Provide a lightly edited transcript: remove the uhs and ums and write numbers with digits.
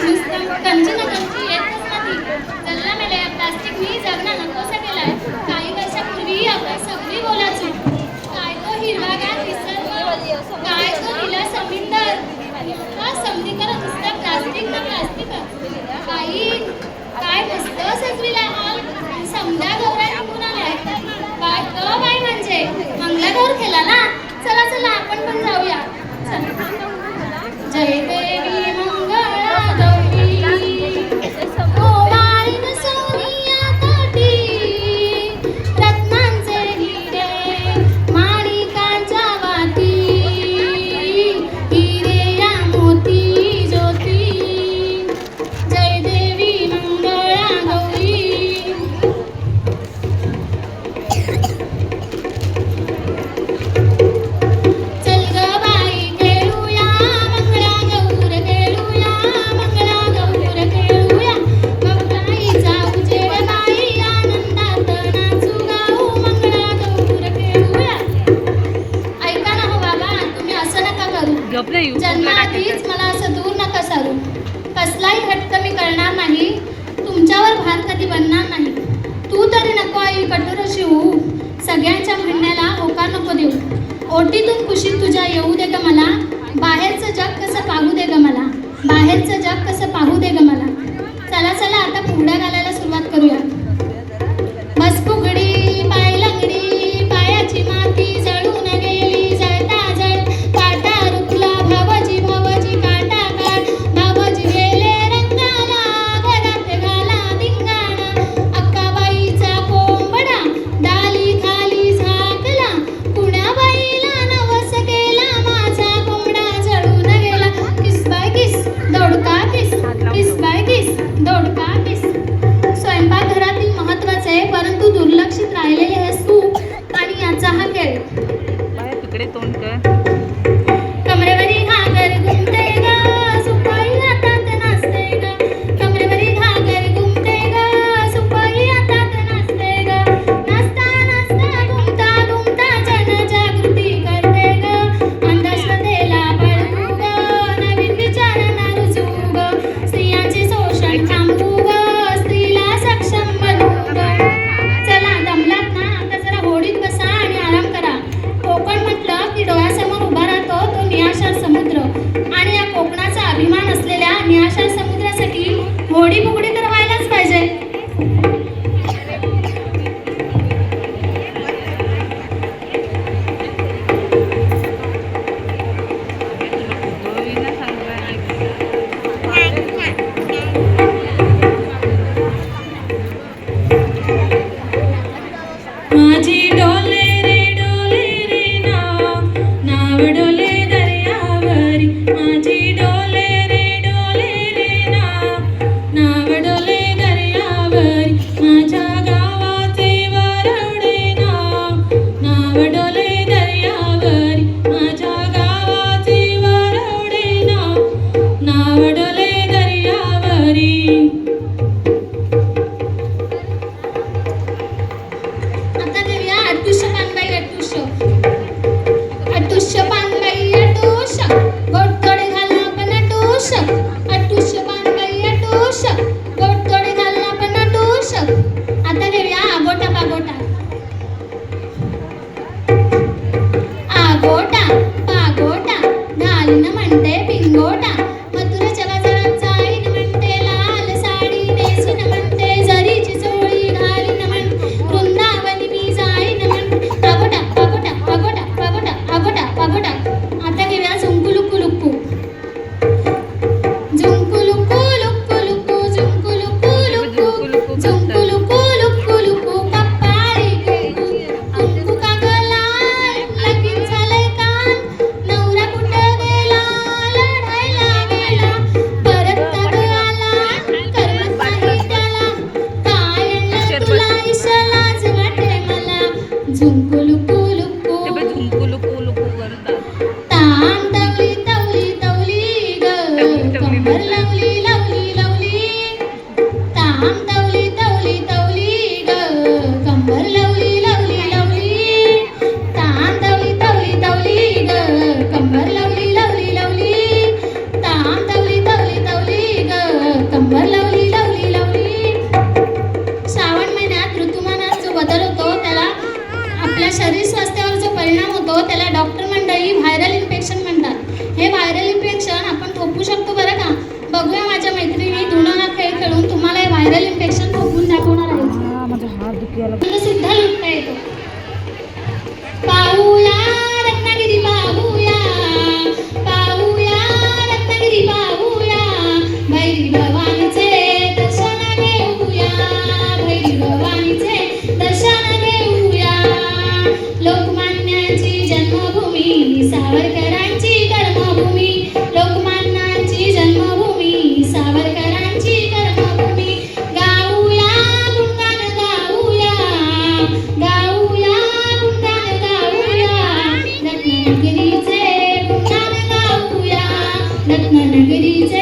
नुसतं कंची ना कंची येतच नाही. जल्ला मेले प्लास्टिक मी जगना नकोसा केलाय. काही वर्षापूर्वी आपण सगळी बोलायचो. काय तो हिरवागार निसर्ग, काय तो निळा समुद्र. हा समुद्र नुसतं प्लास्टिक ना प्लास्टिकच. काही काय मस्त सजविला हाल. समजा गौरा निघून आलाय. काय ग बाई म्हणजे मंगलागौर केला ना. चला चला आपण पण जाऊया. चला. जय देवी मंगळा गौरी ओवाळीन सोनिया ताटी रत्नांचे हिरे माणिकांच्या वाती हिरे या मोती ज्योती जय देवी मंगळा गौरी. चल ग बाई खेळूया मंगळागौर खेळूया मंगळागौर खेळूया गौराईचा उजेड बाई आनंदात नाचू गाऊ मंगळागौर खेळूया. ऐका ना हो बाबा, तुम्ही असं नका करू. जन्माआधीच मला असं दूर नका सारू. कसलाही हट्ट मी करणार नाही. तुमच्यावर भार कधी बनणार नाही. तू तरी नको आई कठोर अशी होऊ. सगळ्यांच्या म्हणण्याला होकार नको देऊ. ओटीतून कुशीत तुझ्या येऊ दे ग मला. बाहेरचं जग कसं पाहू दे ग मला. बाहेरचं जग कसं पाहू दे ग मला. चला चला आता फुगड्या घालायला सुरुवात करूया. बस फुगडी पाय लंगडी पायाची माती जळून गेली जळता जळ काटा रुतला भावजी भावजी काटा काट भावजी गेले रंगाला घरात घाला धिंगाणा. अक्काबाईचा कोंबडा डाली खाली झाकला कुणाबाईला नवस केला माझा कोंबडा जळून गेला. किस बाय किस दोडका किस किस बाय किस दोडका किस. स्वयंपाकघरातील महत्त्वाचे परंतु दुर्लक्षित राहिलेले हे सूप आणि याचा हा खेळ. तिकडे तोंड कर. कमरेवरी घागर घुमते ग सुपाई हातात नाचते ग. कमरेवरी घागर घुमते ग सुपाई हातात नाचते ग. नाचता नाचता घुमता घुमता जनजागृती करते ग. अंधश्रद्धेला पळवू ग नवीन विचारांना रुजवू ग. स्त्रियांचे शोषण थांबवू ग स्त्रीला सक्षम बनवू ग. चला दमलात ना, आता जरा होडीत बसा आणि आराम करा. कोकण म्हटलं की डोळ्यासमोर उभा राहतो तो निळाशार समुद्र. आणि या कोकणाचा अभिमान असलेल्या निळाशार समुद्रासाठी होडी फुगडी तर व्हायलाच पाहिजे. माझी डोले रे नाव नाव डोले दर्यावरी. माझी डोले रे नाव नाव डोले दर्यावरी. माझ्या गावाचे वरवडे नाव नाव डोले दर्यावरी. माझ्या गावाचे वरवडे नाव नाव डोले दर्यावरी. आता देऊया अट्टुष्य पानबाई अट्टुष्य. अट्टुष्य पानबाई अट्टुष्य गोडतोडे घालना पण अट्टुष्य. अट्टुष्य पानबाई अट्टुष्य गोडतोडे घालना पण अट्टुष्य. आता देऊया आगोटा पागोटा. आगोटा पागोटा घालीन म्हणते पिंगोटा. मथुरेच्या बाजारात जाईन म्हणते लाल साडी नेसीन म्हणते जरीची चोळी घालीन म्हणते वृंदावनी मी जाईन म्हणते. आगोटा पागोटा पागोटा पागोटा आगोटा पागोटा. आता घेऊया झुंकू लुक्कू लुक्कू. झुंकू लुक्कू लुक्कू लुक्कू झुंकू लुक्कू लुक्कू झुंकू लुक्कू लुक्कू लुक्कू. कपाळी कुंकू कुंकू का ग लाल लगीन झालंय काल. नवरा कुठं गेला लढायला गेला. परत का ग आला करमत नाही त्याला. काय आणलं तुला ईशा लाज वाटे मला. झुंकू लुक्कू लुक्कू झुंकू लुकू लुकू करतात. ताम तवली तवली तवली ग कंबर लावली लावली लावली. ताम तवली तवली तवली ग कंबर लावली लावली लावली. ताम तवली तवली तवली ग कंबर लावली लावली लावली. ताम तवली तवली तवली ग त्याला डॉक्टर मंडळी व्हायरल इन्फेक्शन म्हणतात. हे व्हायरल इन्फेक्शन आपण थोपू शकतो बरं का. बघूया माझ्या मैत्रिणी धुणं हा खेळ खेळून तुम्हाला हे व्हायरल इन्फेक्शन थोपून दाखवणार आहे. माझा हात दुखायला सुद्धा लुटता येतो. पाहूया रत्नागिरी पाहूया, पाहूया रत्नागिरी पाहूया, भैरी भवानीचे दर्शन घेऊया, भैरी भवानीचे दर्शन घेऊया. लोकमान्यांची जन्मभूमी, सावरकरांची कर्मभूमी, लोकमान्यांची जन्मभूमी, सावरकरांची कर्मभूमी. गाऊया गुणगान गाऊया, गाऊया गुणगान गाऊया, रत्नागिरीचे गुणगान गाऊया, रत्नागिरीचे